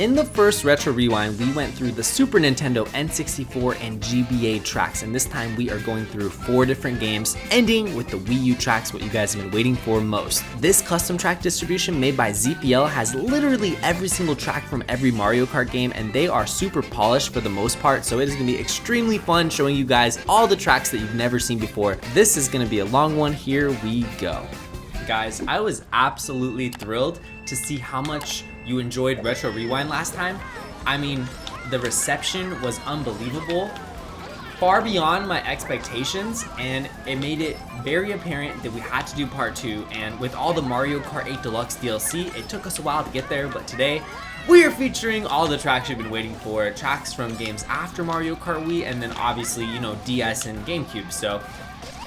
in the first Retro Rewind, we went through the Super Nintendo, N64, and GBA tracks, and this time we are going through 4 different games, ending with the Wii U tracks, what you guys have been waiting for most. This custom track distribution made by ZPL has literally every single track from every Mario Kart game, and they are super polished for the most part, so it is going to be extremely fun showing you guys all the tracks that you've never seen before. This is going to be a long one. Here we go. Guys, I was absolutely thrilled to see how much you enjoyed Retro Rewind last time. I mean, the reception was unbelievable, far beyond my expectations, and it made it very apparent that we had to do part 2. And with all the Mario Kart 8 Deluxe DLC, it took us a while to get there, but today we are featuring all the tracks you've been waiting for, tracks from games after Mario Kart Wii, and then obviously, you know, DS and GameCube. So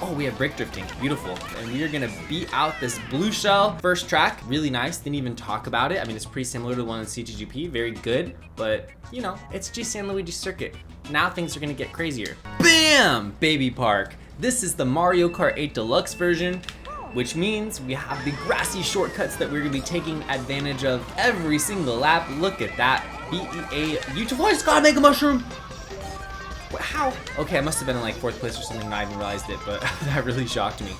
oh, we have brake drifting, beautiful. And we are gonna beat out this blue shell. First track, really nice, didn't even talk about it. I mean, it's pretty similar to the one in CTGP, very good, but you know, it's G San Luigi Circuit. Now things are gonna get crazier. Bam! Baby Park. This is the Mario Kart 8 Deluxe version, which means we have the grassy shortcuts that we're gonna be taking advantage of every single lap. Look at that, BEA, YouTube voice, gotta make a mushroom. How? Okay, I must have been in like 4th place or something and I even realized it, but that really shocked me.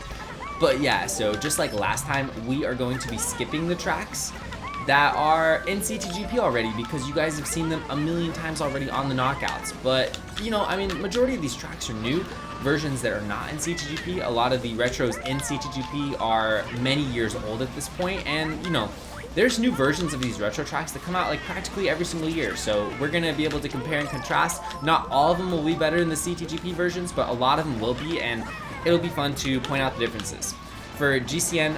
But yeah, so just like last time, we are going to be skipping the tracks that are in CTGP already because you guys have seen them a million times already on the knockouts. But, you know, I mean, majority of these tracks are new versions that are not in CTGP. A lot of the retros in CTGP are many years old at this point, and, you know, there's new versions of these retro tracks that come out like practically every single year, so we're gonna be able to compare and contrast. Not all of them will be better than the CTGP versions, but a lot of them will be, and it'll be fun to point out the differences. For GCN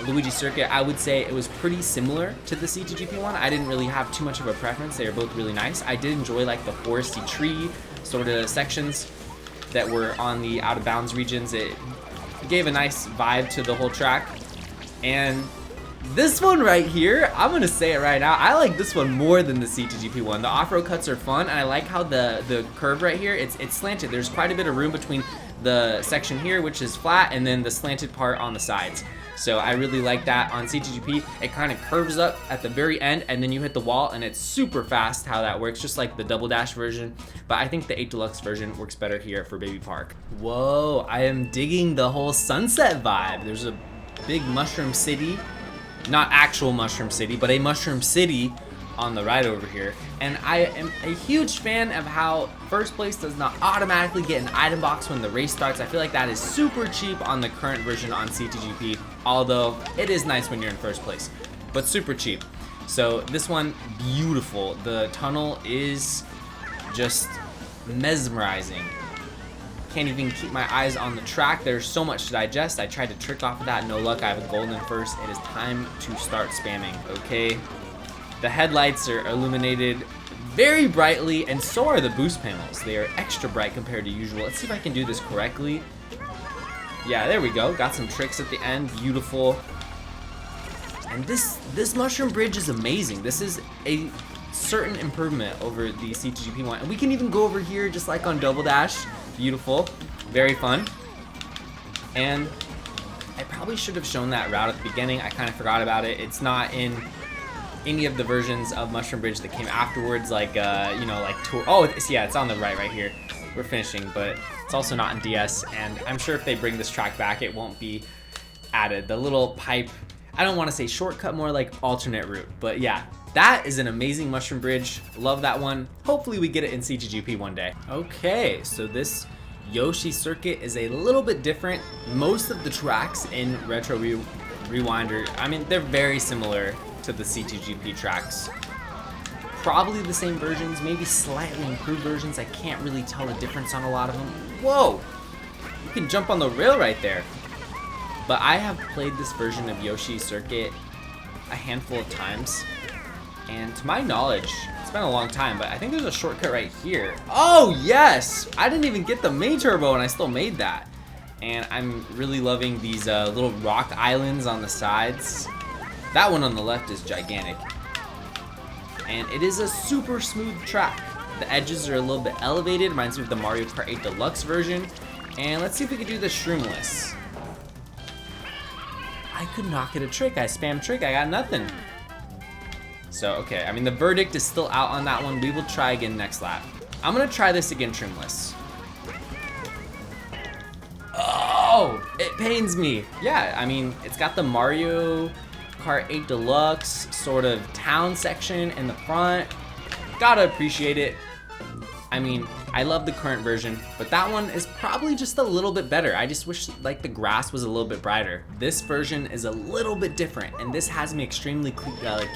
Luigi Circuit, I would say it was pretty similar to the CTGP one. I didn't really have too much of a preference. They are both really nice. I did enjoy like the foresty tree sort of sections that were on the out of bounds regions. It gave a nice vibe to the whole track. And this one right here, I'm gonna say it right now, I like this one more than the CTGP one. The off-road cuts are fun, and I like how the curve right here, it's slanted. There's quite a bit of room between the section here, which is flat, and then the slanted part on the sides. So I really like that. On CTGP, it kind of curves up at the very end, and then you hit the wall, and it's super fast how that works, just like the Double Dash version. But I think the 8 Deluxe version works better here for Baby Park. Whoa, I am digging the whole sunset vibe. There's a big mushroom city. Not actual Mushroom City, but a Mushroom City on the right over here. And I am a huge fan of how first place does not automatically get an item box when the race starts. I feel like that is super cheap on the current version on CTGP, although it is nice when you're in first place, but super cheap. So this one, beautiful. The tunnel is just mesmerizing. Can't even keep my eyes on the track. There's so much to digest. I tried to trick off of that, no luck. I have a golden first. It is time to start spamming, okay? The headlights are illuminated very brightly, and so are the boost panels. They are extra bright compared to usual. Let's see if I can do this correctly. Yeah, there we go. Got some tricks at the end, beautiful. And this mushroom bridge is amazing. This is a certain improvement over the CTGP one. And we can even go over here just like on Double Dash. Beautiful, very fun. And I probably should have shown that route at the beginning. I kind of forgot about it. It's not in any of the versions of Mushroom Bridge that came afterwards, like you know, like tour. Oh, yeah, it's on the right here. We're finishing, but it's also not in DS. And I'm sure if they bring this track back, it won't be added. The little pipe, I don't want to say shortcut, more like alternate route. But yeah, that is an amazing Mushroom Bridge. Love that one. Hopefully we get it in CTGP one day. Okay, so this Yoshi circuit is a little bit different. Most of the tracks in Retro Rewind are, I mean, they're very similar to the CTGP tracks. Probably the same versions, maybe slightly improved versions. I can't really tell a difference on a lot of them. Whoa, you can jump on the rail right there. But I have played this version of Yoshi Circuit a handful of times, and to my knowledge, it's been a long time, but I think there's a shortcut right here. Oh yes! I didn't even get the main turbo and I still made that. And I'm really loving these little rock islands on the sides. That one on the left is gigantic. And it is a super smooth track. The edges are a little bit elevated, reminds me of the Mario Kart 8 Deluxe version. And let's see if we can do the shroomless. I could not get a trick. I spammed trick, I got nothing. So, okay, I mean, the verdict is still out on that one. We will try again next lap. I'm gonna try this again trimless. Oh, it pains me. Yeah, I mean, it's got the Mario Kart 8 Deluxe sort of town section in the front. Gotta appreciate it. I mean, I love the current version, but that one is probably just a little bit better. I just wish like the grass was a little bit brighter. This version is a little bit different, and this has me extremely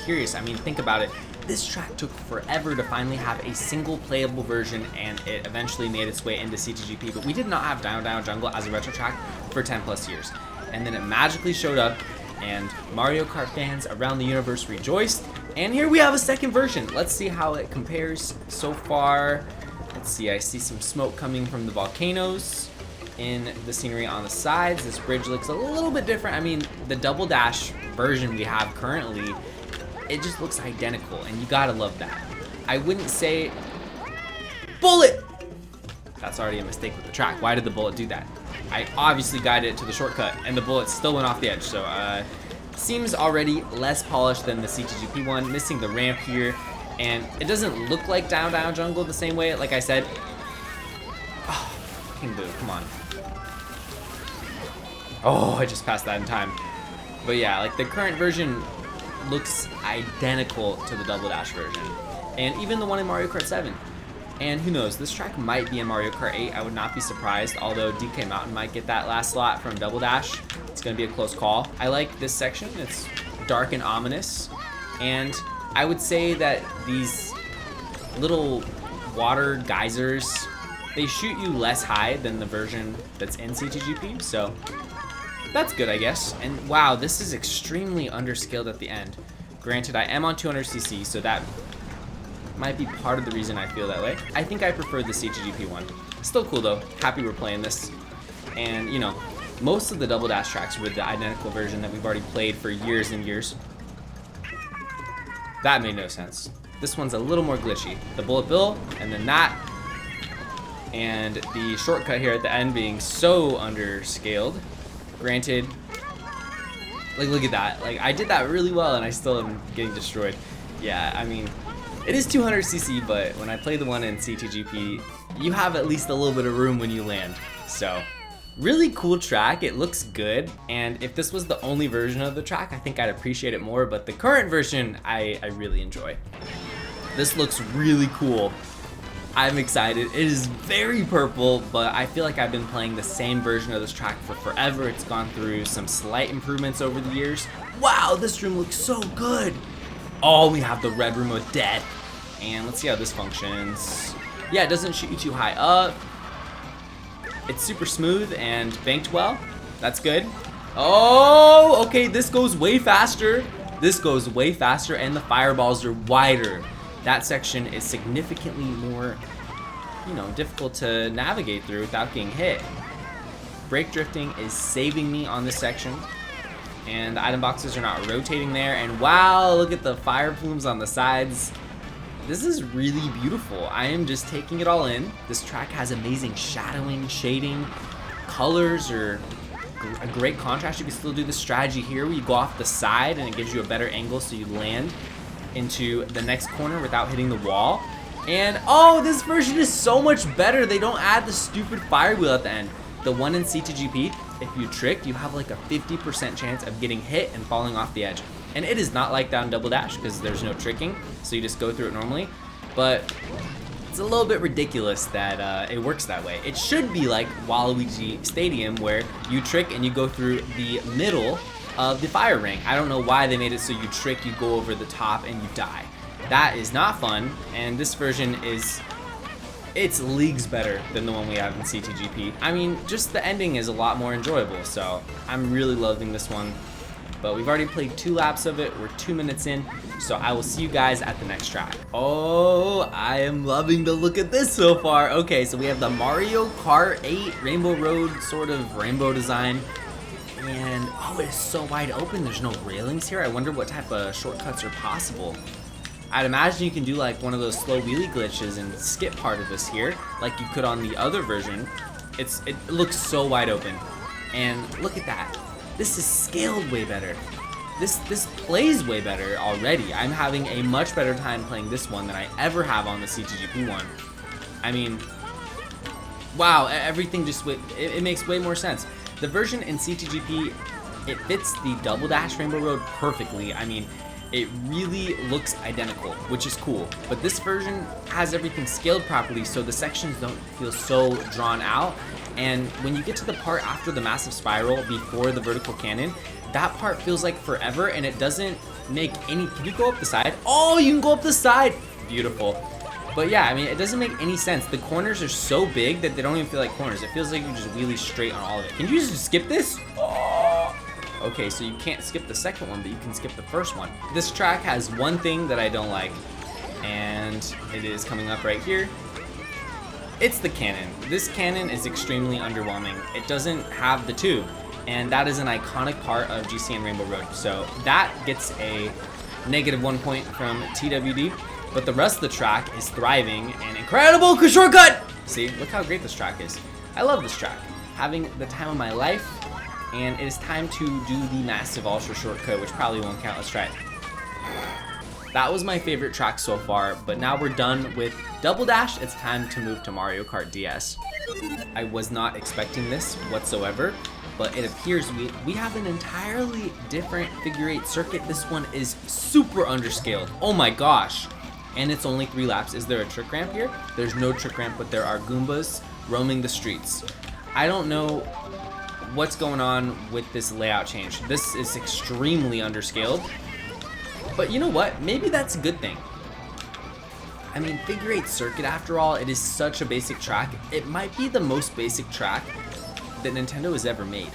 curious. I mean, think about it. This track took forever to finally have a single playable version, and it eventually made its way into CTGP, but we did not have Down Down Jungle as a retro track for 10 plus years. And then it magically showed up, and Mario Kart fans around the universe rejoiced, and here we have a second version. Let's see how it compares so far. Let's see, I see some smoke coming from the volcanoes in the scenery on the sides. This bridge looks a little bit different. I mean, the Double Dash version we have currently, it just looks identical, and you gotta love that. I wouldn't say... Bullet! That's already a mistake with the track. Why did the bullet do that? I obviously guided it to the shortcut, and the bullet still went off the edge, so seems already less polished than the CTGP one, missing the ramp here. And it doesn't look like Down Down Jungle the same way, like I said. Oh, King Boo, come on. Oh, I just passed that in time. But yeah, like the current version looks identical to the Double Dash version. And even the one in Mario Kart 7. And who knows, this track might be in Mario Kart 8. I would not be surprised, although DK Mountain might get that last slot from Double Dash. It's gonna be a close call. I like this section, it's dark and ominous. And I would say that these little water geysers, they shoot you less high than the version that's in CTGP, so that's good, I guess. And wow, this is extremely underscaled at the end. Granted, I am on 200cc, so that might be part of the reason I feel that way. I think I prefer the CTGP one. Still cool though, happy we're playing this. And you know, most of the Double Dash tracks were the identical version that we've already played for years and years. That made no sense. This one's a little more glitchy. The bullet bill, and then that, and the shortcut here at the end being so underscaled. Granted, like look at that. Like I did that really well, and I still am getting destroyed. Yeah, I mean, it is 200cc, but when I play the one in CTGP, you have at least a little bit of room when you land. So, really cool track, it looks good, and if this was the only version of the track, I think I'd appreciate it more, but the current version, I really enjoy. This looks really cool. I'm excited. It is very purple, but I feel like I've been playing the same version of this track for forever. It's gone through some slight improvements over the years. Wow, this room looks so good. Oh, we have the red room of death, and let's see how this functions. Yeah, it doesn't shoot you too high up. It's super smooth and banked well. That's good. Oh, okay, this goes way faster. This goes way faster, and the fireballs are wider. That section is significantly more, you know, difficult to navigate through without getting hit. Brake drifting is saving me on this section, and the item boxes are not rotating there. And wow, look at the fire plumes on the sides. This is really beautiful. I am just taking it all in. This track has amazing shadowing, shading, colors are a great contrast. You can still do the strategy here where you go off the side and it gives you a better angle so you land into the next corner without hitting the wall. And oh, this version is so much better. They don't add the stupid fire wheel at the end. The one in CTGP, if you trick, you have like a 50% chance of getting hit and falling off the edge. And it is not like Down Double Dash because there's no tricking, so you just go through it normally. But it's a little bit ridiculous that it works that way. It should be like Waluigi Stadium where you trick and you go through the middle of the fire ring. I don't know why they made it so you trick, you go over the top, and you die. That is not fun, and this version is, it's leagues better than the one we have in CTGP. I mean, just the ending is a lot more enjoyable, so I'm really loving this one. But we've already played 2 laps of it. We're 2 minutes in, so I will see you guys at the next track. Oh, I am loving the look at this so far. Okay, so we have the Mario Kart 8 Rainbow Road sort of rainbow design. And oh, it is so wide open. There's no railings here. I wonder what type of shortcuts are possible. I'd imagine you can do like one of those slow wheelie glitches and skip part of this here, like you could on the other version. It looks so wide open. And look at that. This is scaled way better. this plays way better already. I'm having a much better time playing this one than I ever have on the CTGP one. I mean, wow, everything just it makes way more sense. The version in CTGP, it fits the Double Dash Rainbow Road perfectly. I mean, it really looks identical, which is cool. But this version has everything scaled properly, so the sections don't feel so drawn out. And when you get to the part after the massive spiral before the vertical cannon, that part feels like forever, and it doesn't make any... Can you go up the side? Oh, you can go up the side! Beautiful. But yeah, I mean, it doesn't make any sense. The corners are so big that they don't even feel like corners. It feels like you just wheelie straight on all of it. Can you just skip this? Oh. Okay, so you can't skip the second one, but you can skip the first one. This track has one thing that I don't like, and it is coming up right here. It's the cannon. This cannon is extremely underwhelming. It doesn't have the tube, and that is an iconic part of GCN Rainbow Road. So that gets a -1 point from TWD, but the rest of the track is thriving and incredible shortcut! See, look how great this track is. I love this track. Having the time of my life, and it is time to do the massive ultra shortcut, which probably won't count. Let's try it. That was my favorite track so far, but now we're done with Double Dash. It's time to move to Mario Kart DS. I was not expecting this whatsoever, but it appears we have an entirely different figure 8 circuit. This one is super underscaled. Oh my gosh. And it's only 3 laps. Is there a trick ramp here? There's no trick ramp, but there are Goombas roaming the streets. I don't know what's going on with this layout change. This is extremely underscaled. But you know what? Maybe that's a good thing. I mean, figure 8 circuit, after all, it is such a basic track. It might be the most basic track that Nintendo has ever made.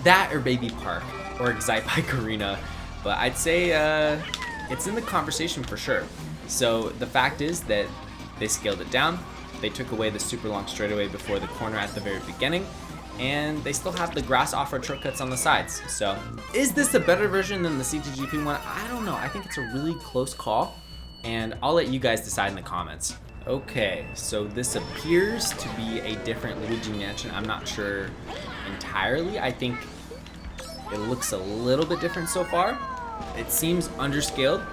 That or Baby Park or Excite Bike Arena. But I'd say it's in the conversation for sure. So the fact is that they scaled it down. They took away the super long straightaway before the corner at the very beginning. And they still have the grass off-road shortcuts on the sides. So, is this a better version than the CTGP one? I don't know. I think it's a really close call, and I'll let you guys decide in the comments. Okay, so this appears to be a different Luigi Mansion. I'm not sure entirely. I think it looks a little bit different so far. It seems underscaled,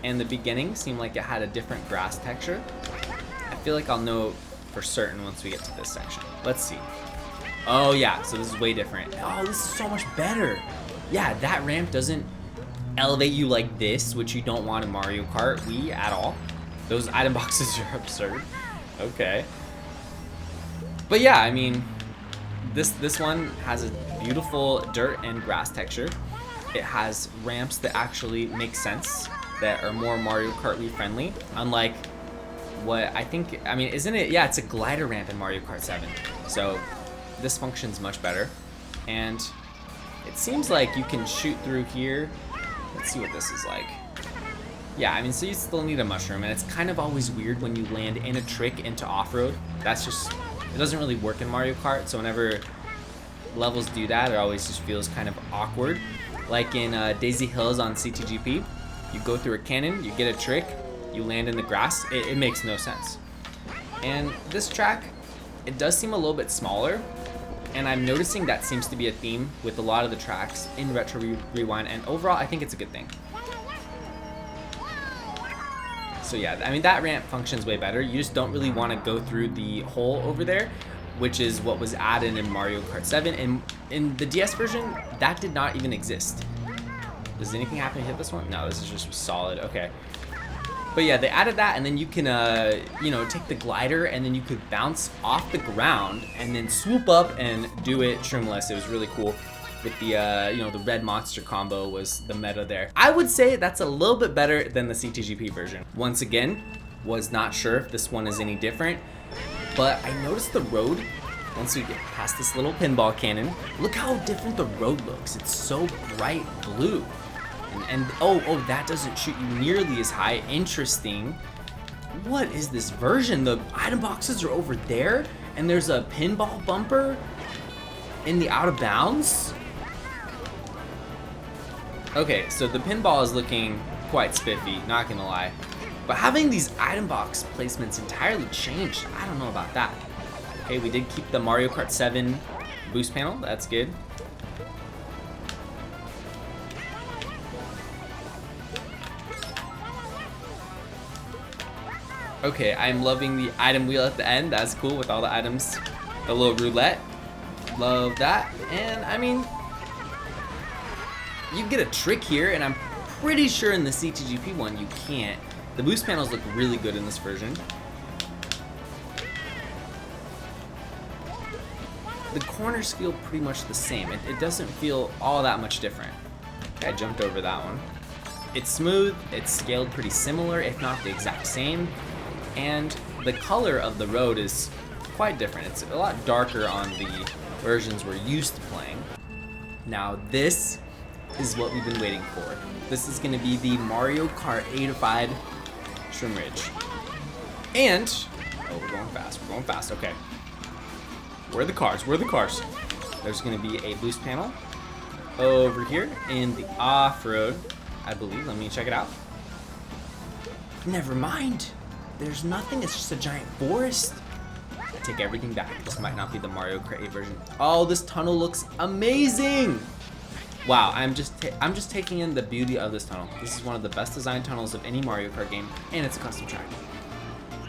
and the beginning seemed like it had a different grass texture. I feel like I'll know for certain once we get to this section. Let's see. Oh yeah, so this is way different. Oh, this is so much better. Yeah, that ramp doesn't elevate you like this, which you don't want in Mario Kart Wii at all. Those item boxes are absurd. Okay. But yeah, I mean, this one has a beautiful dirt and grass texture. It has ramps that actually make sense, that are more Mario Kart Wii friendly, unlike what I think, I mean, isn't it? Yeah, it's a glider ramp in Mario Kart 7. So this functions much better, and it seems like you can shoot through here. Let's see what this is like. Yeah, I mean, so you still need a mushroom, and it's kind of always weird when you land in a trick into off-road. That's just, it doesn't really work in Mario Kart, so whenever levels do that, it always just feels kind of awkward. Like in Daisy Hills on CTGP, you go through a cannon, you get a trick, you land in the grass. It makes no sense. And this track, it does seem a little bit smaller, and I'm noticing that seems to be a theme with a lot of the tracks in Retro Rewind, and overall I think it's a good thing. So yeah, I mean, that ramp functions way better. You just don't really want to go through the hole over there, which is what was added in Mario Kart 7, and in the DS version that did not even exist. Does anything happen to hit this one? No, this is just solid. Okay. But yeah, they added that, and then you can, you know, take the glider, and then you could bounce off the ground, and then swoop up and do it trimless. It was really cool. With the, you know, the red monster combo was the meta there. I would say that's a little bit better than the CTGP version. Once again, was not sure if this one is any different, but I noticed the road, once we get past this little pinball cannon, look how different the road looks. It's so bright blue. And oh, that doesn't shoot you nearly as high. Interesting. What is this version? The item boxes are over there, and there's a pinball bumper in the out of bounds. Okay, so the pinball is looking quite spiffy, not gonna lie. But having these item box placements entirely changed, I don't know about that. Okay, we did keep the Mario Kart 7 boost panel, that's good. Okay, I'm loving the item wheel at the end. That's cool with all the items. The little roulette. Love that. And I mean, you get a trick here, and I'm pretty sure in the CTGP one you can't. The boost panels look really good in this version. The corners feel pretty much the same. It doesn't feel all that much different. Okay, I jumped over that one. It's smooth, it's scaled pretty similar, if not the exact same. And the color of the road is quite different. It's a lot darker on the versions we're used to playing. Now this is what we've been waiting for. This is gonna be the Mario Kart 8 Trim Ridge. And, oh, we're going fast, okay. Where are the cars? Where are the cars? There's going to be a boost panel over here in the off-road, I believe. Let me check it out. Never mind. There's nothing. It's just a giant forest. I take everything back. This might not be the Mario Kart 8 version. Oh, this tunnel looks amazing. Wow, I'm just taking in the beauty of this tunnel. This is one of the best designed tunnels of any Mario Kart game, and it's a custom track.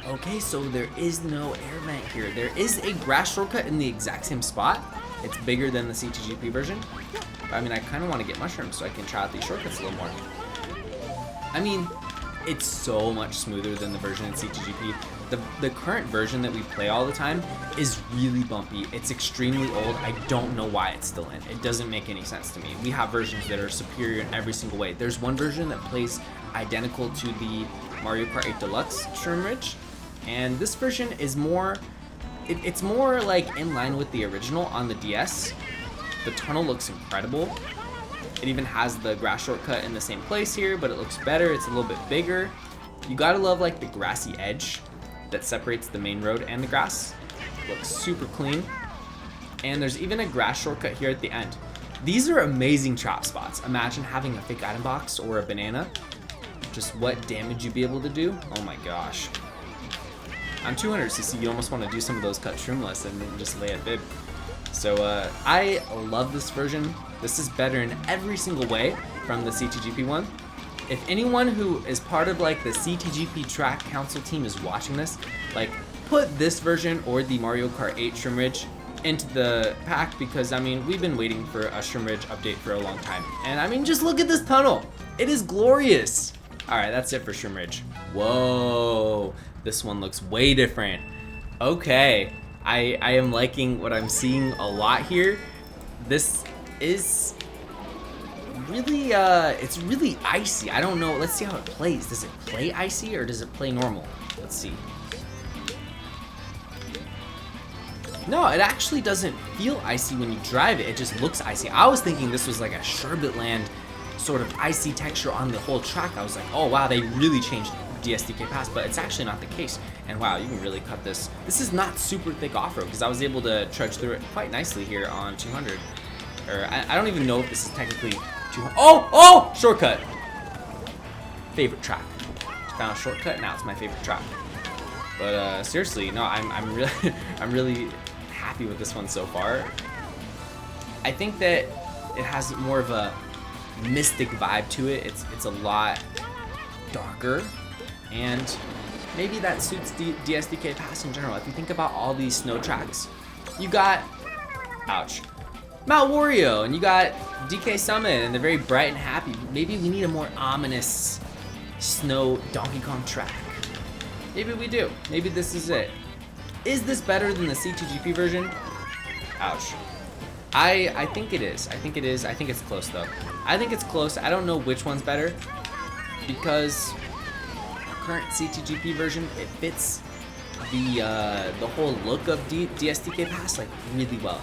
Okay, so there is no air vent here. There is a grass shortcut in the exact same spot. It's bigger than the CTGP version. But I mean, I kind of want to get mushrooms so I can try out these shortcuts a little more. I mean, it's so much smoother than the version in CTGP. The current version that we play all the time is really bumpy. It's extremely old. I don't know why it's still in. It doesn't make any sense to me. We have versions that are superior in every single way. There's one version that plays identical to the Mario Kart 8 Deluxe Trim Ridge. And this version is more, it's more like in line with the original on the DS. The tunnel looks incredible. It even has the grass shortcut in the same place here, but it looks better. It's a little bit bigger. You gotta love like the grassy edge that separates the main road and the grass. It looks super clean. And there's even a grass shortcut here at the end. These are amazing trap spots. Imagine having a fake item box or a banana. Just what damage you'd be able to do. Oh my gosh. On 200cc, you almost want to do some of those cut trimless and then just lay a bib. So I love this version. This is better in every single way from the CTGP one. If anyone who is part of like the CTGP track council team is watching this, like put this version or the Mario Kart 8 Trim Ridge into the pack, because I mean, we've been waiting for a Trim Ridge update for a long time. And I mean, just look at this tunnel. It is glorious. All right, that's it for Trim Ridge. Whoa. This one looks way different. Okay, I am liking what I'm seeing a lot here. This is really, it's really icy. I don't know, let's see how it plays. Does it play icy or does it play normal? Let's see. No, it actually doesn't feel icy when you drive it. It just looks icy. I was thinking this was like a Sherbet Land sort of icy texture on the whole track. I was like, oh wow, they really changed DSDK pass, but it's actually not the case. And wow, you can really cut this. This is not super thick off-road because I was able to trudge through it quite nicely here on 200. Or I don't even know if this is technically 200. Oh, shortcut. Favorite track. Found a shortcut. Now it's my favorite track. But seriously, no, I'm really I'm really happy with this one so far. I think that it has more of a mystic vibe to it. It's a lot darker. And maybe that suits the DSDK pass in general. If you think about all these snow tracks, you got, ouch, Mount Wario, and you got DK Summit, and they're very bright and happy. Maybe we need a more ominous snow Donkey Kong track. Maybe we do. Maybe this is it. Is this better than the CTGP version? Ouch. I think it is. I think it is. I think it's close though. I think it's close. I don't know which one's better because current CTGP version, it fits the whole look of DSDK pass like really well.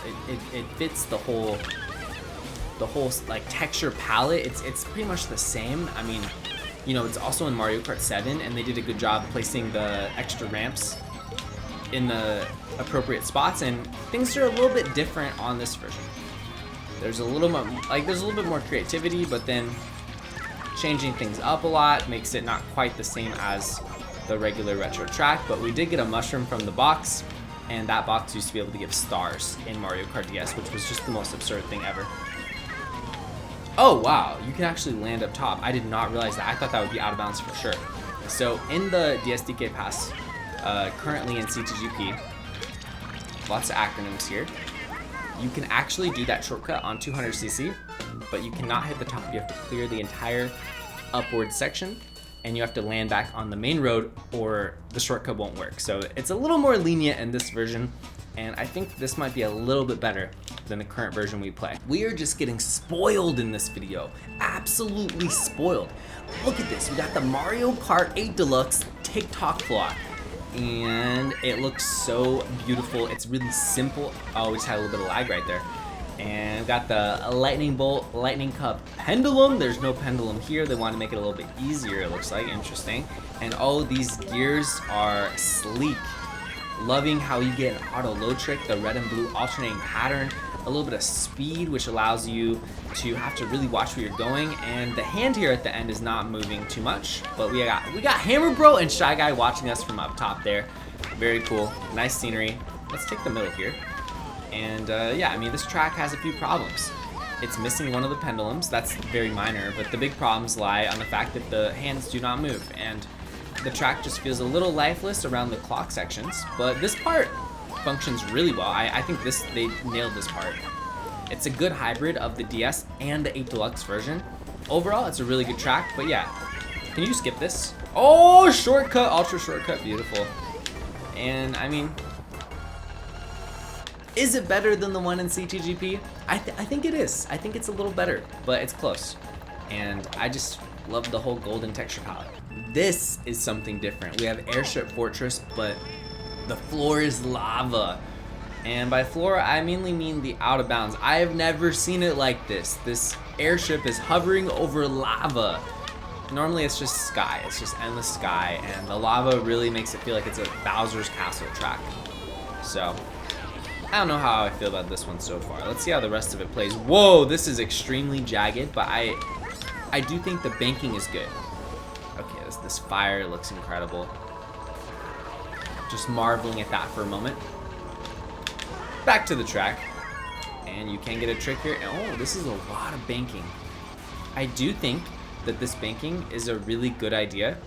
It fits the whole like texture palette. It's pretty much the same. I mean, you know, it's also in Mario Kart 7, and they did a good job placing the extra ramps in the appropriate spots, and things are a little bit different on this version. There's a little more, like, there's a little bit more creativity, but then changing things up a lot makes it not quite the same as the regular retro track. But we did get a mushroom from the box, and that box used to be able to give stars in Mario Kart DS, which was just the most absurd thing ever. Oh wow, you can actually land up top. I did not realize that. I thought that would be out of bounds for sure. So in the DSDK pass, currently in CTGP, lots of acronyms here, you can actually do that shortcut on 200cc, but you cannot hit the top. You have to clear the entire upward section, and you have to land back on the main road or the shortcut won't work. So it's a little more lenient in this version, and I think this might be a little bit better than the current version we play. We are just getting spoiled in this video. Absolutely spoiled. Look at this, we got the Mario Kart 8 Deluxe TikTok vlog. And it looks so beautiful. It's really simple. Oh, we just had a little bit of lag right there. And we've got the lightning bolt, lightning cup pendulum. There's no pendulum here. They want to make it a little bit easier, it looks like. Interesting. And all of these gears are sleek. Loving how you get an auto load trick, the red and blue alternating pattern, a little bit of speed, which allows you to have to really watch where you're going. And the hand here at the end is not moving too much, but we got Hammer Bro and Shy Guy watching us from up top there. Very cool, nice scenery. Let's take the middle here. And yeah, I mean, this track has a few problems. It's missing one of the pendulums. That's very minor, but the big problems lie on the fact that the hands do not move, and the track just feels a little lifeless around the clock sections. But this part functions really well. I think they nailed this part. It's a good hybrid of the DS and the 8 Deluxe version. Overall, it's a really good track, but yeah. Can you skip this? Oh, shortcut, ultra shortcut, beautiful. And I mean, is it better than the one in CTGP? I think it is. I think it's a little better, but it's close. And I just love the whole golden texture palette. This is something different. We have Airship Fortress, but the floor is lava. And by floor, I mainly mean the out of bounds. I have never seen it like this. This airship is hovering over lava. Normally it's just sky, it's just endless sky, and the lava really makes it feel like it's a Bowser's Castle track. So, I don't know how I feel about this one so far. Let's see how the rest of it plays. Whoa, this is extremely jagged, but I do think the banking is good. Okay, this fire looks incredible. Just marveling at that for a moment. Back to the track. And you can get a trick here. Oh, this is a lot of banking. I do think that this banking is a really good idea.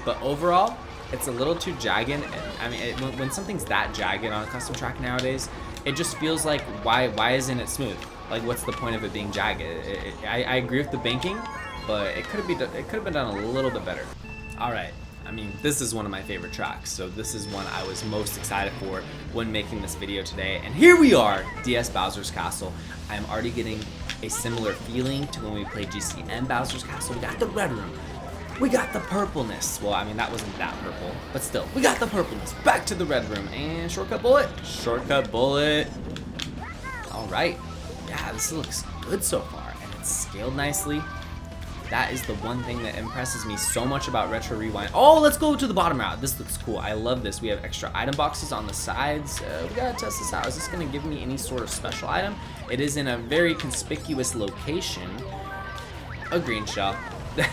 But overall, it's a little too jagged. I mean, when something's that jagged on a custom track nowadays, it just feels like, why isn't it smooth? Like, what's the point of it being jagged? I agree with the banking, but it could have been done a little bit better. All right. I mean, this is one of my favorite tracks, so this is one I was most excited for when making this video today. And here we are, DS Bowser's Castle. I'm already getting a similar feeling to when we played GCN Bowser's Castle. We got the red room. We got the purpleness. Well, I mean, that wasn't that purple, but still, we got the purpleness. Back to the red room, and shortcut bullet. Shortcut bullet. All right. Yeah, this looks good so far, and it's scaled nicely. That is the one thing that impresses me so much about Retro Rewind. Oh, let's go to the bottom route. This looks cool. I love this. We have extra item boxes on the sides. We gotta test this out. Is this gonna give me any sort of special item? It is in a very conspicuous location. A green shell.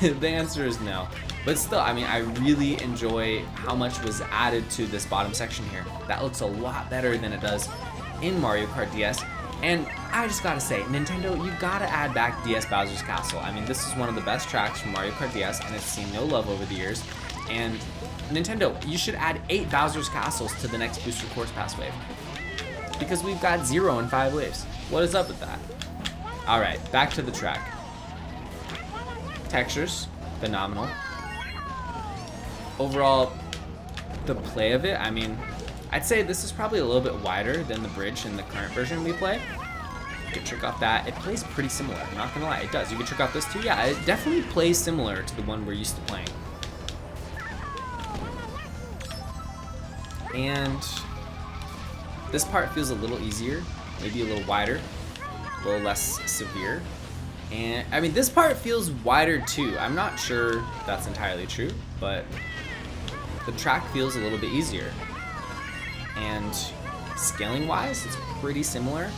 The answer is no. But still, I mean, I really enjoy how much was added to this bottom section here. That looks a lot better than it does in Mario Kart DS. And I just gotta say, Nintendo, you gotta add back DS Bowser's Castle. I mean, this is one of the best tracks from Mario Kart DS, and it's seen no love over the years. And Nintendo, you should add 8 Bowser's Castles to the next Booster Course Pass wave. Because we've got 0 in 5 waves. What is up with that? Alright, back to the track. Textures, phenomenal. Overall, the play of it, I mean, I'd say this is probably a little bit wider than the bridge in the current version we play. You can trick off that. It plays pretty similar, I'm not gonna lie, it does. You can trick off this too. Yeah, it definitely plays similar to the one we're used to playing. And this part feels a little easier, maybe a little wider, a little less severe. And I mean, this part feels wider too. I'm not sure that's entirely true, but the track feels a little bit easier. And scaling wise, it's pretty similar.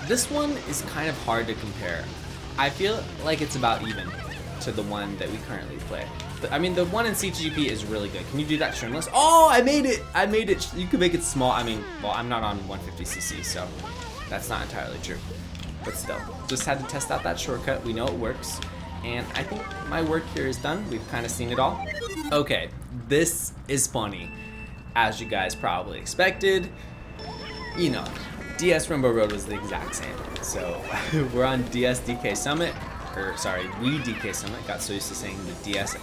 This one is kind of hard to compare. I feel like it's about even to the one that we currently play. I mean, the one in CTGP is really good. Can you do that trimless? Oh, I made it! I made it! You can make it small. I mean, well, I'm not on 150cc, so that's not entirely true. But still, just had to test out that shortcut. We know it works. And I think my work here is done. We've kind of seen it all. Okay, this is funny. As you guys probably expected, you know, DS Rainbow Road was the exact same. So we're on DS DK Summit, or sorry, Wii DK Summit. Got so used to saying the DS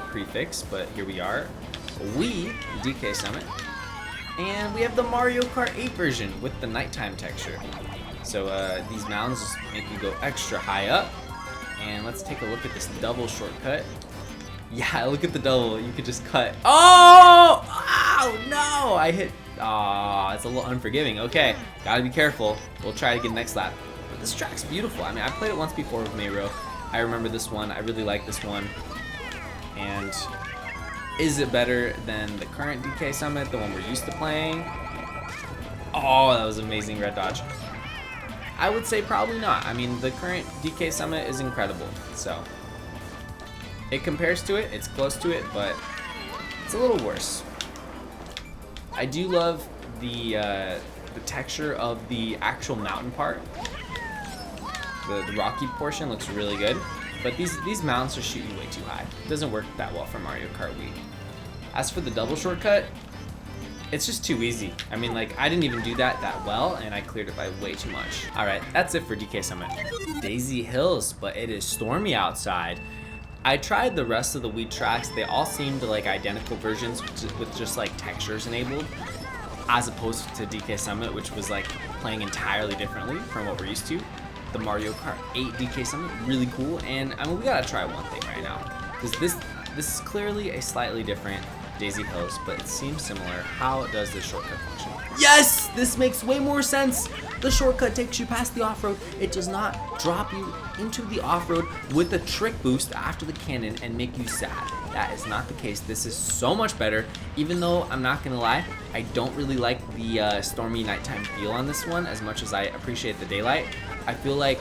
prefix, but here we are, Wii DK Summit. And we have the Mario Kart 8 version with the nighttime texture. So these mountains just make you go extra high up. And let's take a look at this double shortcut. Yeah, look at the double. You could just cut. Oh! Oh no! I hit. Aw, it's a little unforgiving. Okay, gotta be careful. We'll try to get next lap. But this track's beautiful. I mean, I played it once before with Mayro. I remember this one. I really like this one. And is it better than the current DK Summit, the one we're used to playing? Oh, that was amazing red dodge. I would say probably not. I mean, the current DK Summit is incredible. So it compares to it. It's close to it, but it's a little worse. I do love the texture of the actual mountain part. The rocky portion looks really good, but these mountains are shooting way too high. It doesn't work that well for Mario Kart Wii. As for the double shortcut, it's just too easy. I mean, like, I didn't even do that well, and I cleared it by way too much. All right, that's it for DK Summit. Daisy Hills, but it is stormy outside. I tried the rest of the Wii tracks. They all seemed like identical versions with just like textures enabled, as opposed to DK Summit, which was like playing entirely differently from what we're used to. The Mario Kart 8 DK Summit, really cool. And I mean, we gotta try one thing right now, because this is clearly a slightly different Daisy Hills, but it seems similar. How does this shortcut function? Yes, this makes way more sense. The shortcut takes you past the off-road. It does not drop you into the off-road with a trick boost after the cannon and make you sad. That is not the case. This is so much better, even though I'm not gonna lie, I don't really like the stormy nighttime feel on this one as much as I appreciate the daylight. I feel like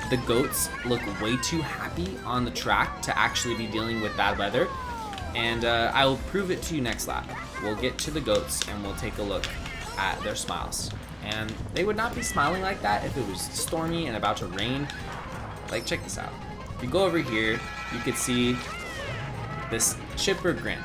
the goats look way too happy on the track to actually be dealing with bad weather. And I will prove it to you next lap. We'll get to the goats and we'll take a look at their smiles. And they would not be smiling like that if it was stormy and about to rain. Like, check this out. If you go over here, you could see this chipper grin.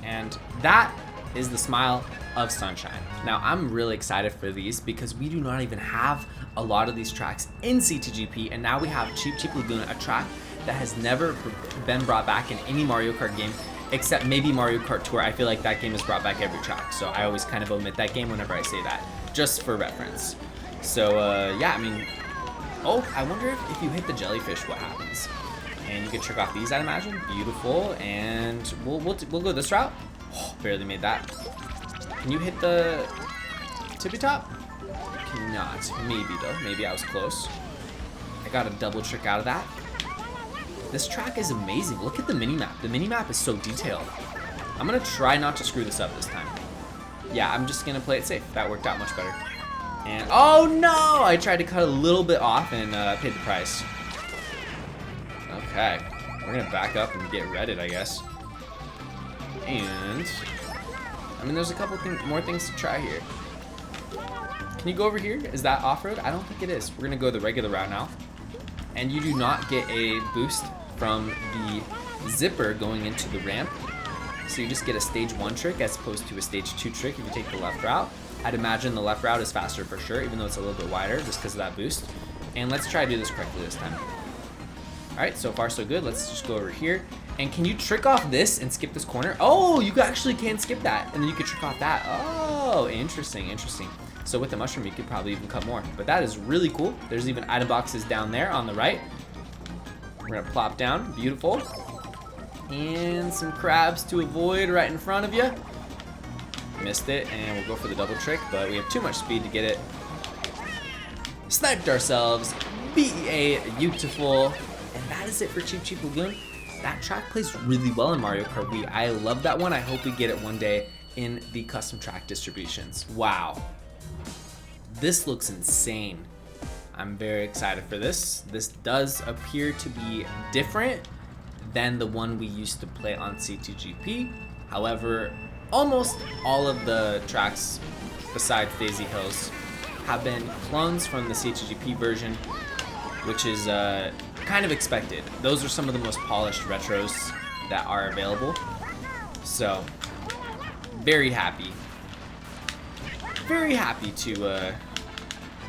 And that is the smile of sunshine. Now, I'm really excited for these because we do not even have a lot of these tracks in CTGP, and now we have Cheep Cheep Lagoon, a track that has never been brought back in any Mario Kart game, except maybe Mario Kart Tour. I feel like that game has brought back every track, so I always kind of omit that game whenever I say that, just for reference. So yeah, I mean, oh, I wonder if you hit the jellyfish, what happens? And you can trick off these, I'd imagine. Beautiful, and we'll go this route. Oh, barely made that. Can you hit the tippy top? Cannot. Maybe though. Maybe I was close. I got a double trick out of that. This track is amazing. Look at the minimap. The minimap is so detailed. I'm gonna try not to screw this up this time. Yeah, I'm just gonna play it safe. That worked out much better. And oh no! I tried to cut a little bit off and paid the price. Okay, we're gonna back up and get redded, I guess. And I mean, there's a couple more things to try here. Can you go over here? Is that off-road? I don't think it is. We're gonna go the regular route now. And you do not get a boost from the zipper going into the ramp. So you just get a stage 1 trick as opposed to a stage 2 trick if you take the left route. I'd imagine the left route is faster for sure, even though it's a little bit wider just because of that boost. And let's try to do this correctly this time. All right, so far so good. Let's just go over here. And can you trick off this and skip this corner? Oh, you actually can skip that. And then you could trick off that. Oh, interesting, interesting. So with the mushroom, you could probably even cut more. But that is really cool. There's even item boxes down there on the right. We're gonna plop down, beautiful. And some crabs to avoid right in front of you. Missed it, and we'll go for the double trick, but we have too much speed to get it. Sniped ourselves, beautiful. And that is it for Cheep Cheep Lagoon. That track plays really well in Mario Kart Wii. I love that one. I hope we get it one day in the custom track distributions. Wow. This looks insane. I'm very excited for this. This does appear to be different than the one we used to play on CTGP. However, almost all of the tracks besides Daisy Hills have been clones from the CTGP version, which is kind of expected. Those are some of the most polished retros that are available. So, very happy. Very happy to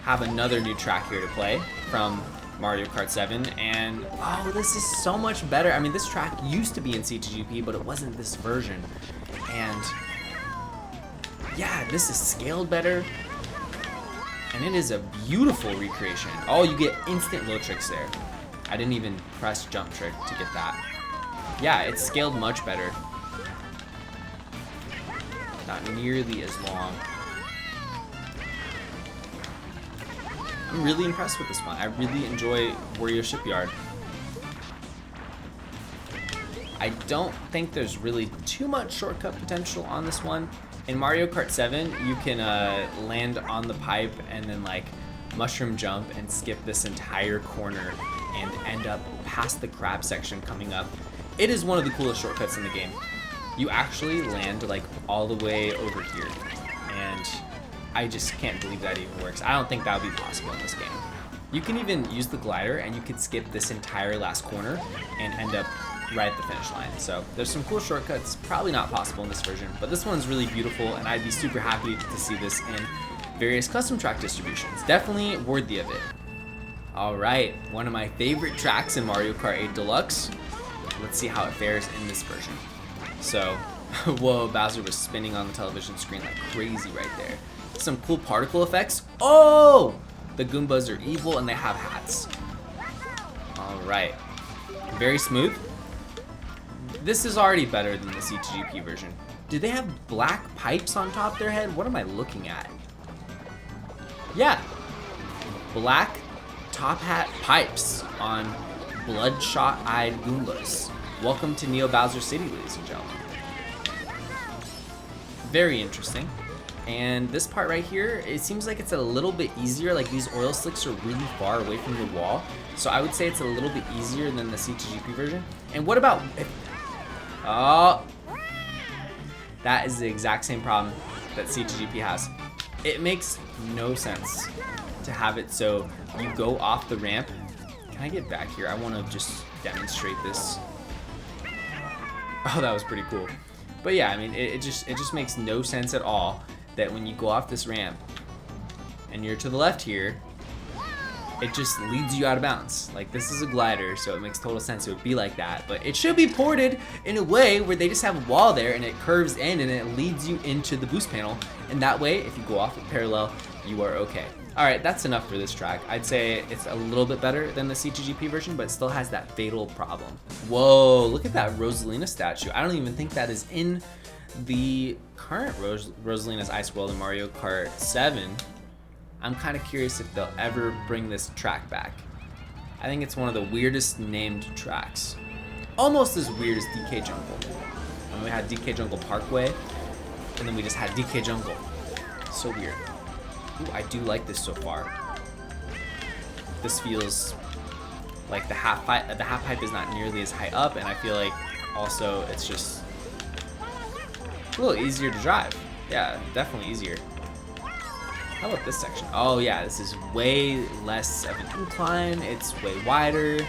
have another new track here to play from Mario Kart 7, and oh, this is so much better. I mean, this track used to be in C2GP, but it wasn't this version. And yeah, this is scaled better, and it is a beautiful recreation. Oh, you get instant low tricks there. I didn't even press jump trick to get that. Yeah, it's scaled much better. Not nearly as long. I'm really impressed with this one. I really enjoy Wario Shipyard. I don't think there's really too much shortcut potential on this one. In Mario Kart 7, you can land on the pipe and then like mushroom jump and skip this entire corner and end up past the crab section coming up. It is one of the coolest shortcuts in the game. You actually land like all the way over here, and I just can't believe that even works. I don't think that would be possible in this game. You can even use the glider and you could skip this entire last corner and end up right at the finish line. So there's some cool shortcuts, probably not possible in this version, but this one's really beautiful, and I'd be super happy to see this in various custom track distributions. Definitely worthy of it. All right, one of my favorite tracks in Mario Kart 8 Deluxe. Let's see how it fares in this version. So, whoa, Bowser was spinning on the television screen like crazy right there. Some cool particle effects. Oh! The Goombas are evil and they have hats. Alright. Very smooth. This is already better than the C2GP version. Do they have black pipes on top of their head? What am I looking at? Yeah. Black top hat pipes on bloodshot-eyed Goombas. Welcome to Neo Bowser City, ladies and gentlemen. Very interesting. And this part right here, it seems like it's a little bit easier. Like these oil slicks are really far away from the wall. So I would say it's a little bit easier than the C2GP version. And what about... Oh! That is the exact same problem that C2GP has. It makes no sense to have it so you go off the ramp. Can I get back here? I want to just demonstrate this. Oh, that was pretty cool. But yeah, I mean, it just makes no sense at all that when you go off this ramp and you're to the left here, it just leads you out of bounds. Like, this is a glider, so it makes total sense it would be like that, but it should be ported in a way where they just have a wall there and it curves in and it leads you into the boost panel, and that way, if you go off it parallel, you are okay. Alright, that's enough for this track. I'd say it's a little bit better than the C2GP version, but it still has that fatal problem. Whoa, look at that Rosalina statue. I don't even think that is in the current Rosalina's Ice World in Mario Kart 7. I'm kind of curious if they'll ever bring this track back. I think it's one of the weirdest named tracks. Almost as weird as DK Jungle. And we had DK Jungle Parkway, and then we just had DK Jungle. So weird. Ooh, I do like this so far. This feels like the half pipe is not nearly as high up, and I feel like also it's just a little easier to drive. Yeah, definitely easier. How about this section? Oh yeah, this is way less of an incline. It's way wider.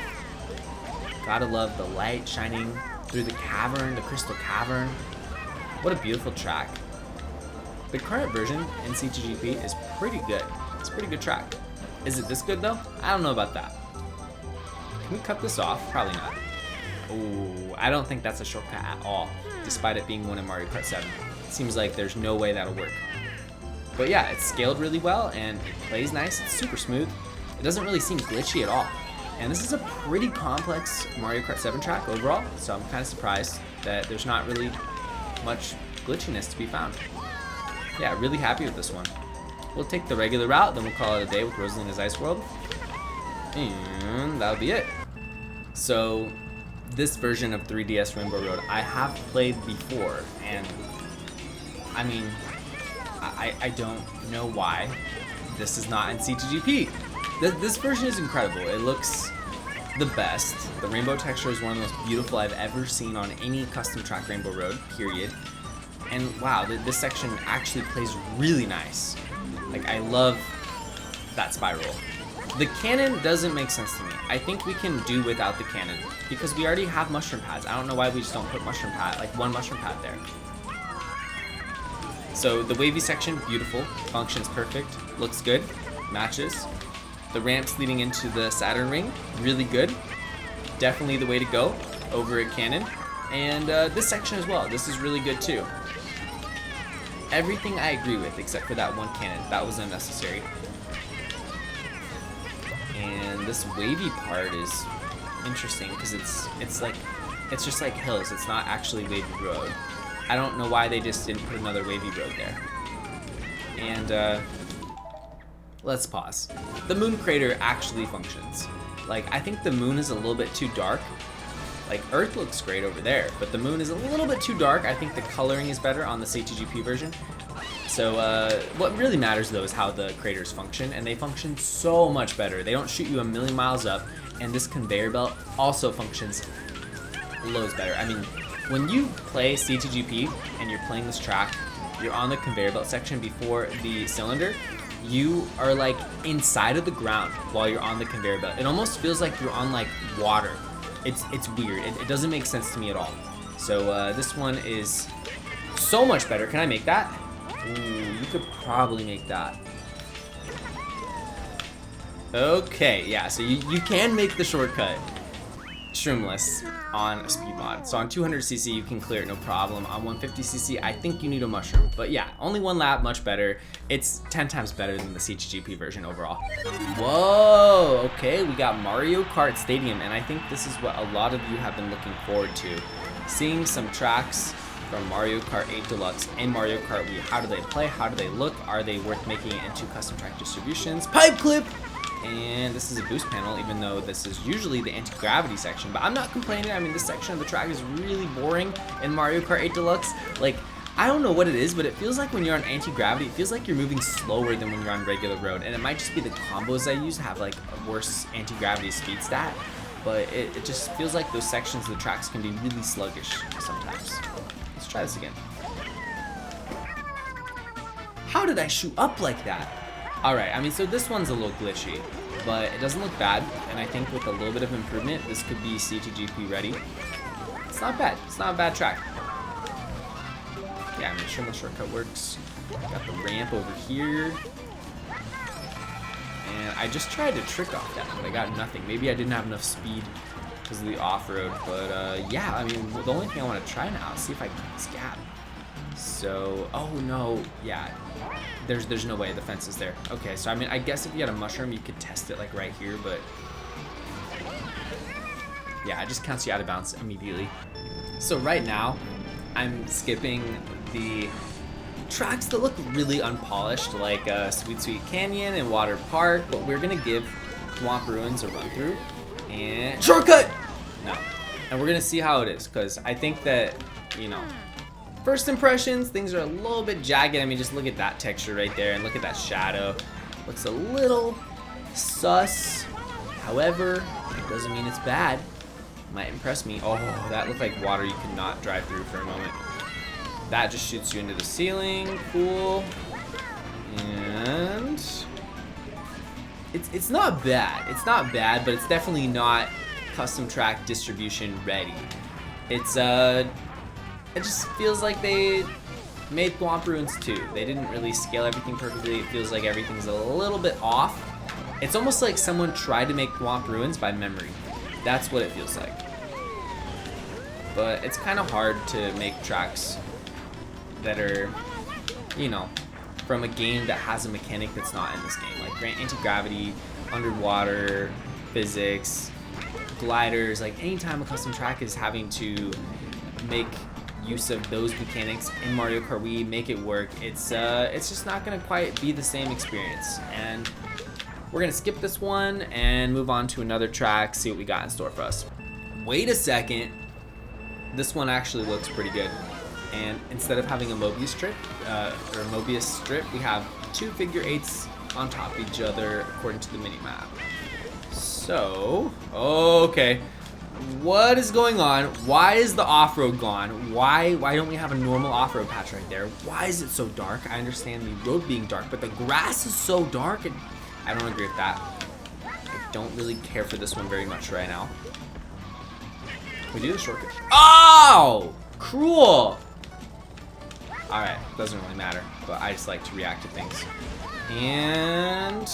Gotta love the light shining through the cavern, the crystal cavern. What a beautiful track. The current version in C2GP is pretty good. It's a pretty good track. Is it this good though? I don't know about that. Can we cut this off? Probably not. Oh, I don't think that's a shortcut at all, despite it being one in Mario Kart 7. It seems like there's no way that'll work. But yeah, it's scaled really well and it plays nice. It's super smooth. It doesn't really seem glitchy at all. And this is a pretty complex Mario Kart 7 track overall, so I'm kind of surprised that there's not really much glitchiness to be found. Yeah, really happy with this one. We'll take the regular route, then we'll call it a day with Rosalina's Ice World. And that'll be it. So, this version of 3DS Rainbow Road, I have played before, and I mean, I don't know why this is not in C2GP. This version is incredible. It looks the best. The rainbow texture is one of the most beautiful I've ever seen on any custom track Rainbow Road, period. And wow, this section actually plays really nice. Like, I love that spiral. The cannon doesn't make sense to me. I think we can do without the cannon because we already have mushroom pads. I don't know why we just don't put mushroom pad, like one mushroom pad there. So the wavy section, beautiful, functions perfect, looks good, matches. The ramps leading into the Saturn ring, really good. Definitely the way to go over a cannon. And this section as well, this is really good too. Everything I agree with except for that one cannon, that was unnecessary. And this wavy part is interesting because it's just like hills, it's not actually wavy road. I don't know why they just didn't put another wavy road there. And let's pause. The moon crater actually functions. Like, I think the moon is a little bit too dark. Like, Earth looks great over there, but the moon is a little bit too dark. I think the coloring is better on the CTGP version. So what really matters though is how the craters function, and they function so much better. They don't shoot you a million miles up, and this conveyor belt also functions loads better. I mean, when you play CTGP and you're playing this track, you're on the conveyor belt section before the cylinder, you are like inside of the ground while you're on the conveyor belt. It almost feels like you're on like water. It's weird. It doesn't make sense to me at all. So this one is so much better. Can I make that? Ooh, you could probably make that. Okay, yeah, so you can make the shortcut shroomless on a speed mod. So on 200cc you can clear it no problem. On 150cc I think you need a mushroom. But yeah, only one lap, much better. It's 10 times better than the CTGP version overall. Whoa, okay, we got Mario Kart Stadium, and I think this is what a lot of you have been looking forward to. Seeing some tracks from Mario Kart 8 Deluxe and Mario Kart Wii. How do they play? How do they look? Are they worth making it into custom track distributions? Pipe clip! And this is a boost panel, even though this is usually the anti-gravity section, but I'm not complaining. I mean, this section of the track is really boring in Mario Kart 8 Deluxe. Like, I don't know what it is, but it feels like when you're on anti-gravity, it feels like you're moving slower than when you're on regular road, and it might just be the combos I use have like a worse anti-gravity speed stat, but it just feels like those sections of the tracks can be really sluggish sometimes. Let's try this again. How did I shoot up like that? Alright, I mean, so this one's a little glitchy, but it doesn't look bad, and I think with a little bit of improvement, this could be CTGP ready. It's not bad. It's not a bad track. Yeah, I'm sure the shortcut works. Got the ramp over here. And I just tried to trick off that, but I got nothing. Maybe I didn't have enough speed because of the off-road, but yeah, I mean, the only thing I want to try now is see if I can get this gap. So, oh no, yeah, there's no way the fence is there. Okay, so I mean, I guess if you had a mushroom, you could test it like right here, but yeah, it just counts you out of bounds immediately. So right now, I'm skipping the tracks that look really unpolished, like Sweet Sweet Canyon and Water Park, but we're gonna give Swamp Ruins a run through and shortcut. No, and we're gonna see how it is, because I think that, you know, first impressions, things are a little bit jagged. I mean, just look at that texture right there and look at that shadow. Looks a little sus. However, it doesn't mean it's bad. Might impress me. Oh, that looked like water you could not drive through for a moment. That just shoots you into the ceiling. Cool. And it's not bad. It's not bad, but it's definitely not custom track distribution ready. It's it just feels like they made Thwomp Ruins 2. They didn't really scale everything perfectly. It feels like everything's a little bit off. It's almost like someone tried to make Thwomp Ruins by memory. That's what it feels like. But it's kind of hard to make tracks that are, you know, from a game that has a mechanic that's not in this game. Like anti-gravity, underwater, physics, gliders. Like anytime a custom track is having to make use of those mechanics in Mario Kart Wii, make it work, it's just not gonna quite be the same experience. And we're gonna skip this one and move on to another track, see what we got in store for us. Wait a second, this one actually looks pretty good. And instead of having a Mobius strip, we have two figure eights on top of each other according to the mini map. So, okay. What is going on? Why is the off-road gone? Why don't we have a normal off-road patch right there? Why is it so dark? I understand the road being dark, but the grass is so dark, and I don't agree with that. don't really care for this one very much right now. We do the shortcut. Oh! Cruel! Alright, doesn't really matter, but I just like to react to things. And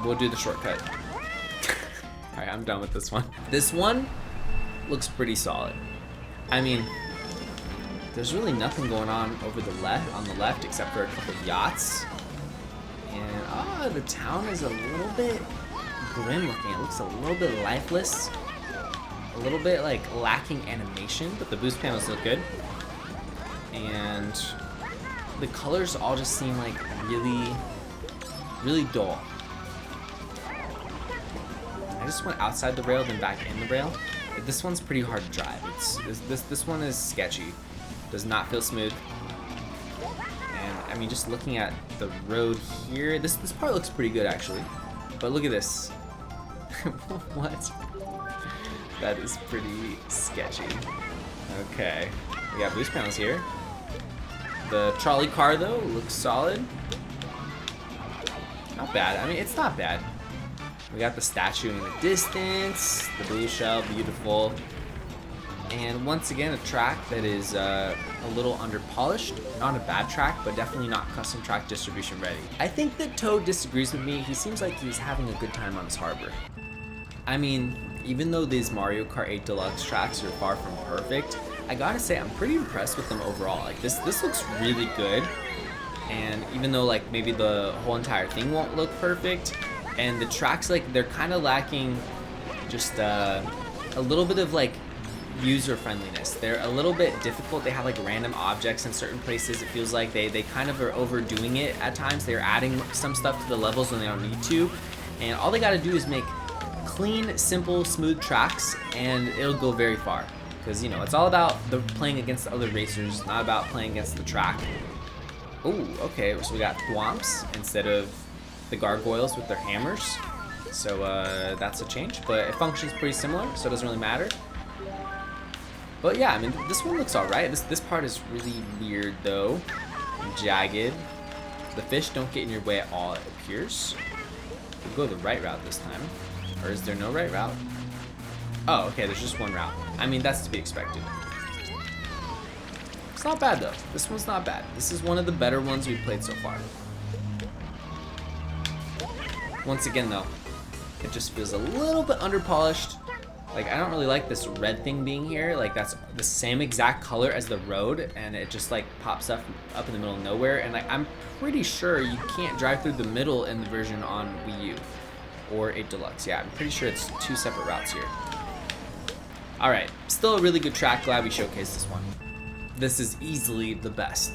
we'll do the shortcut. Alright, I'm done with this one. This one looks pretty solid. I mean, there's really nothing going on over the left except for a couple of yachts. And the town is a little bit grim looking. It looks a little bit lifeless. A little bit like lacking animation, but the boost panels look good. And the colors all just seem like really dull. I just went outside the rail, then back in the rail. This one's pretty hard to drive. This one is sketchy. Does not feel smooth. And I mean, just looking at the road here, this part looks pretty good actually. But look at this. What? That is pretty sketchy. Okay, we got boost panels here. The trolley car though looks solid. Not bad. I mean, it's not bad. We got the statue in the distance. The blue shell, beautiful. And once again, a track that is a little under-polished. Not a bad track, but definitely not custom track distribution ready. I think that Toad disagrees with me. He seems like he's having a good time on his harbor. I mean, even though these Mario Kart 8 Deluxe tracks are far from perfect, I gotta say I'm pretty impressed with them overall. Like this looks really good. And even though like maybe the whole entire thing won't look perfect, and the tracks like they're kind of lacking just a little bit of like user friendliness. They're a little bit difficult. They have like random objects in certain places. It feels like they kind of are overdoing it at times. They're adding some stuff to the levels when they don't need to, and all they got to do is make clean, simple, smooth tracks, and it'll go very far. Because you know it's all about the playing against the other racers, not about playing against the track. Oh, okay. So we got thwomps instead of the gargoyles with their hammers. So that's a change, but it functions pretty similar, so it doesn't really matter. But yeah, I mean, this one looks alright. This part is really weird though, jagged. The fish don't get in your way at all, it appears. We'll go the right route this time. Or is there no right route? Oh, okay, there's just one route. I mean, that's to be expected. It's not bad though. This one's not bad. This is one of the better ones we've played so far. Once again though, it just feels a little bit underpolished. Like, I don't really like this red thing being here. Like, that's the same exact color as the road, and it just like pops up in the middle of nowhere. And like, I'm pretty sure you can't drive through the middle in the version on Wii U or 8 Deluxe. Yeah, I'm pretty sure it's two separate routes here. All right, still a really good track. Glad we showcased this one. This is easily the best.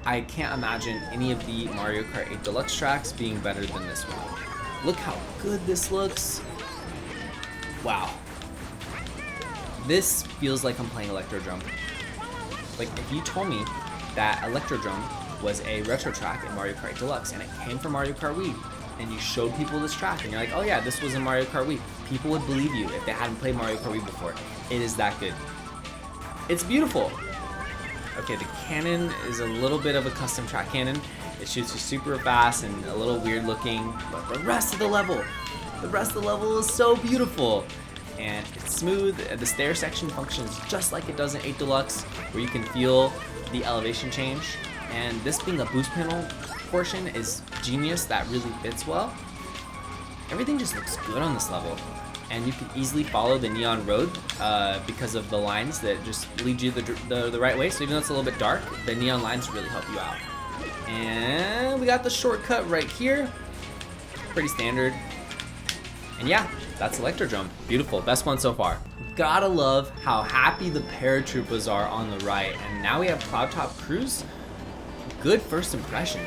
I can't imagine any of the Mario Kart 8 Deluxe tracks being better than this one. Look how good this looks. Wow. This feels like I'm playing Electro Drum. Like, if you told me that Electro Drum was a retro track in Mario Kart Deluxe and it came from Mario Kart Wii, and you showed people this track and you're like, oh yeah, this was in Mario Kart Wii, people would believe you if they hadn't played Mario Kart Wii before. It is that good. It's beautiful. Okay, the cannon is a little bit of a custom track cannon. It shoots you super fast and a little weird looking, but the rest of the level is so beautiful. And it's smooth. The stair section functions just like it does in 8 Deluxe, where you can feel the elevation change. And this being a boost panel portion is genius. That really fits well. Everything just looks good on this level. And you can easily follow the neon road because of the lines that just lead you the right way. So even though it's a little bit dark, the neon lines really help you out. And we got the shortcut right here. Pretty standard. And yeah, that's Electrodrome. Beautiful, best one so far. Gotta love how happy the paratroopers are on the right. And now we have Cloud Top Cruise. Good first impression.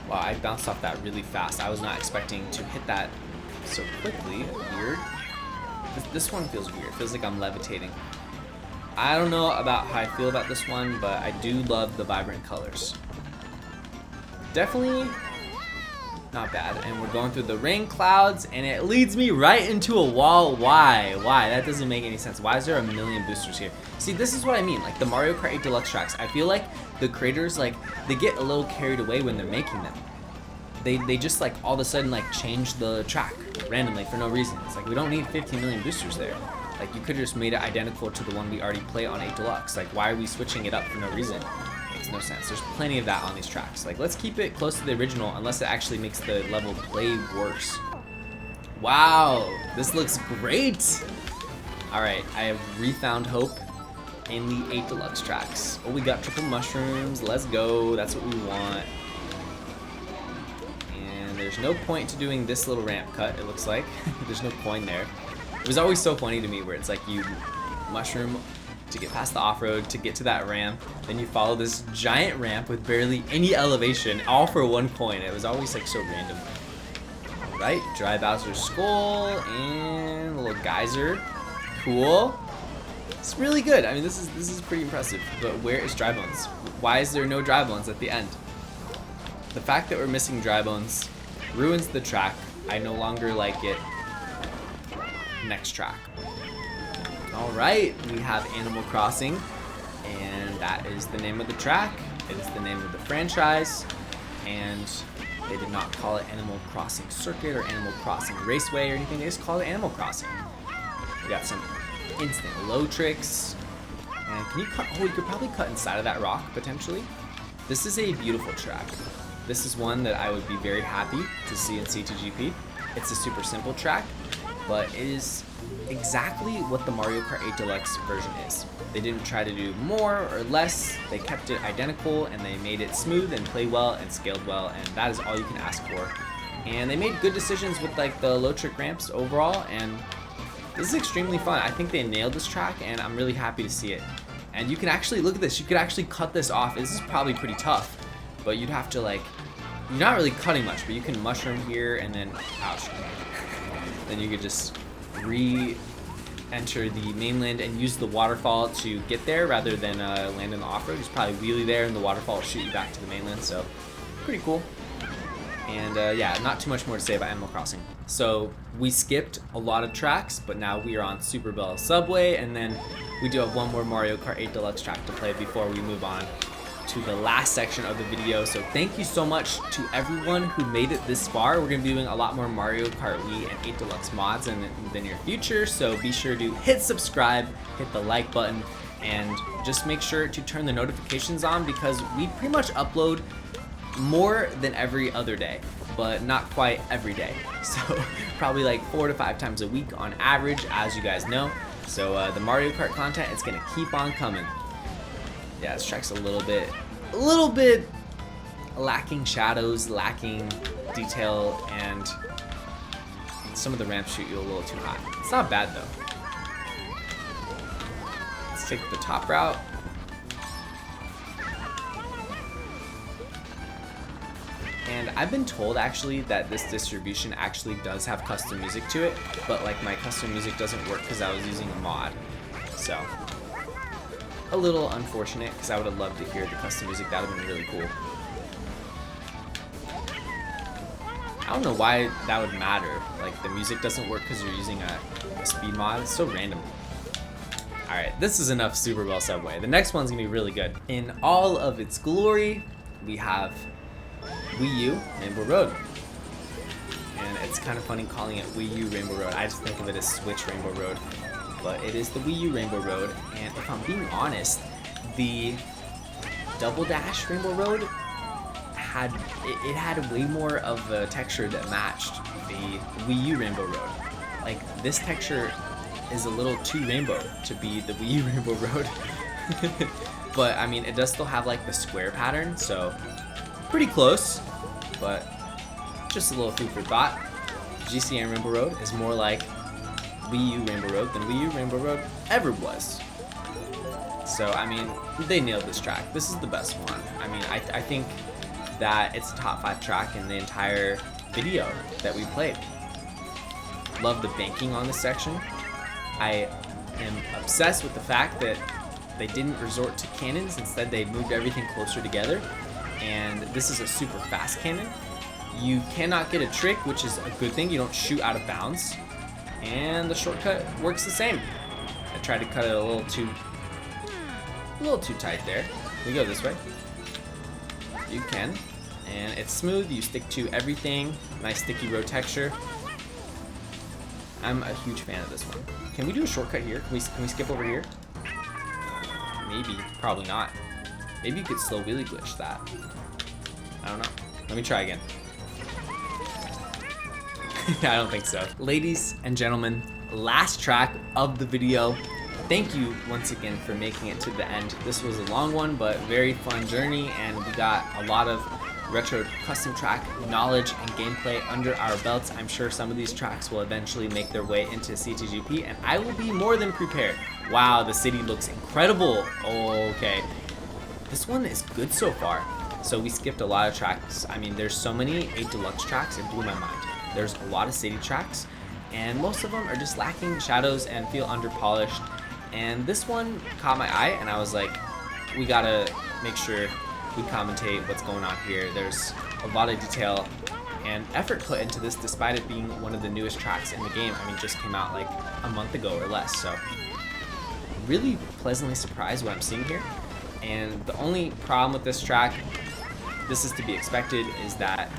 Wow, I bounced off that really fast. I was not expecting to hit that so quickly. Weird. This one feels weird. It feels like I'm levitating. I don't know about how I feel about this one, but I do love the vibrant colors. Definitely not bad. And we're going through the rain clouds, and it leads me right into a wall. Why? That doesn't make any sense. Why is there a million boosters here? See, this is what I mean. Like the Mario Kart 8 Deluxe tracks, I feel like the creators, like, they get a little carried away when they're making them. they just like all of a sudden like changed the track randomly for no reason. It's like we don't need 15 million boosters there. Like you could have just made it identical to the one we already play on 8 Deluxe. Like why are we switching it up for no reason? Makes no sense. There's plenty of that on these tracks. Like let's keep it close to the original unless it actually makes the level play worse. Wow, this looks great. All right, I have refound hope in the 8 Deluxe tracks. Oh, we got triple mushrooms. Let's go. That's what we want. And there's no point to doing this little ramp cut, it looks like. There's no coin there. It was always so funny to me where it's like you mushroom to get past the off-road to get to that ramp, then you follow this giant ramp with barely any elevation, all for 1 coin. It was always like so random. All right, dry Bowser's skull and a little geyser. Cool. It's really good. I mean, this is pretty impressive. But where is Dry Bones? Why is there no Dry Bones at the end? The fact that we're missing Dry Bones ruins the track. I no longer like it. Next track. All right, we have Animal Crossing, and that is the name of the track. It is the name of the franchise, and they did not call it Animal Crossing Circuit or Animal Crossing Raceway or anything. They just called it Animal Crossing. We got some instant low tricks. And can you cut? Oh, you could probably cut inside of that rock, potentially. This is a beautiful track. This is one that I would be very happy to see in CTGP. It's a super simple track, but it is exactly what the Mario Kart 8 Deluxe version is. They didn't try to do more or less. They kept it identical, and they made it smooth and play well and scaled well, and that is all you can ask for. And they made good decisions with like the low trick ramps overall, and this is extremely fun. I think they nailed this track, and I'm really happy to see it. And you can actually, look at this, you could actually cut this off. This is probably pretty tough, but you'd have to like, you're not really cutting much, but you can mushroom here and then, ouch. Then you could just re-enter the mainland and use the waterfall to get there rather than land in the off-road. Just probably wheelie there and the waterfall will shoot you back to the mainland, so pretty cool. And yeah, not too much more to say about Animal Crossing. So we skipped a lot of tracks, but now we are on Super Bell Subway, and then we do have one more Mario Kart 8 Deluxe track to play before we move on to the last section of the video. So thank you so much to everyone who made it this far. We're going to be doing a lot more Mario Kart Wii and 8 Deluxe mods in the near future, so be sure to hit subscribe, hit the like button, and just make sure to turn the notifications on because we pretty much upload more than every other day, but not quite every day. So probably like 4 to 5 times a week on average, as you guys know. So the Mario Kart content is going to keep on coming. Yeah, this track's a little bit lacking shadows, lacking detail, and some of the ramps shoot you a little too high. It's not bad though. Let's take the top route. And I've been told actually that this distribution actually does have custom music to it, but like my custom music doesn't work because I was using a mod. So a little unfortunate because I would have loved to hear the custom music. That would have been really cool. I don't know why that would matter. Like the music doesn't work because you're using a speed mod. It's so random. Alright, this is enough Super Bell Subway. The next one's gonna be really good. In all of its glory, we have Wii U Rainbow Road. And it's kind of funny calling it Wii U Rainbow Road. I just think of it as Switch Rainbow Road. But it is the Wii U Rainbow Road, and if I'm being honest, the Double Dash Rainbow Road had way more of a texture that matched the Wii U Rainbow Road. Like this texture is a little too rainbow to be the Wii U Rainbow Road. But I mean, it does still have like the square pattern, so pretty close, but just a little food for thought. GCN Rainbow Road is more like Wii U Rainbow Road than Wii U Rainbow Road ever was. So I mean, they nailed this track. This is the best one. I mean, I think that it's a top 5 track in the entire video that we played. Love the banking on this section. I am obsessed with the fact that they didn't resort to cannons. Instead, they moved everything closer together. And this is a super fast cannon. You cannot get a trick, which is a good thing. You don't shoot out of bounds. And the shortcut works the same. I tried to cut it a little too tight there. We go this way. You can. And it's smooth, you stick to everything. Nice sticky road texture. I'm a huge fan of this one. Can we do a shortcut here? Can we skip over here? Maybe, probably not. Maybe you could slow wheelie glitch that. I don't know. Let me try again. I don't think so. Ladies and gentlemen, last track of the video. Thank you once again for making it to the end. This was a long one, but very fun journey, and we got a lot of retro custom track knowledge and gameplay under our belts. I'm sure some of these tracks will eventually make their way into CTGP, and I will be more than prepared. Wow, the city looks incredible. Okay, this one is good so far. So we skipped a lot of tracks. I mean, there's so many 8 Deluxe tracks, it blew my mind. There's a lot of city tracks, and most of them are just lacking shadows and feel under-polished. And this one caught my eye, and I was like, we gotta make sure we commentate what's going on here. There's a lot of detail and effort put into this, despite it being one of the newest tracks in the game. I mean, just came out like a month ago or less, so really pleasantly surprised what I'm seeing here. And the only problem with this track, this is to be expected, is that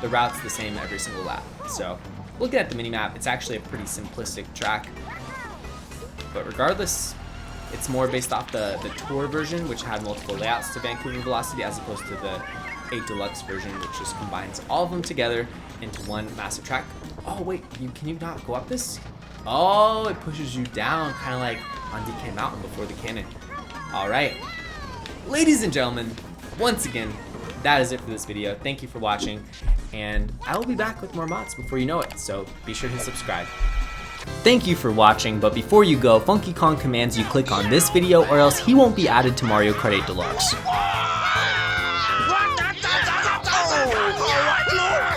the route's the same every single lap. So looking at the minimap, it's actually a pretty simplistic track. But regardless, it's more based off the Tour version, which had multiple layouts to Vancouver Velocity, as opposed to the 8 Deluxe version, which just combines all of them together into one massive track. Oh wait, can you not go up this? Oh, it pushes you down, kind of like on DK Mountain before the cannon. All right, ladies and gentlemen, once again, that is it for this video. Thank you for watching, and I will be back with more mods before you know it, so be sure to subscribe. Thank you for watching, but before you go, Funky Kong commands you click on this video or else he won't be added to Mario Kart 8 Deluxe.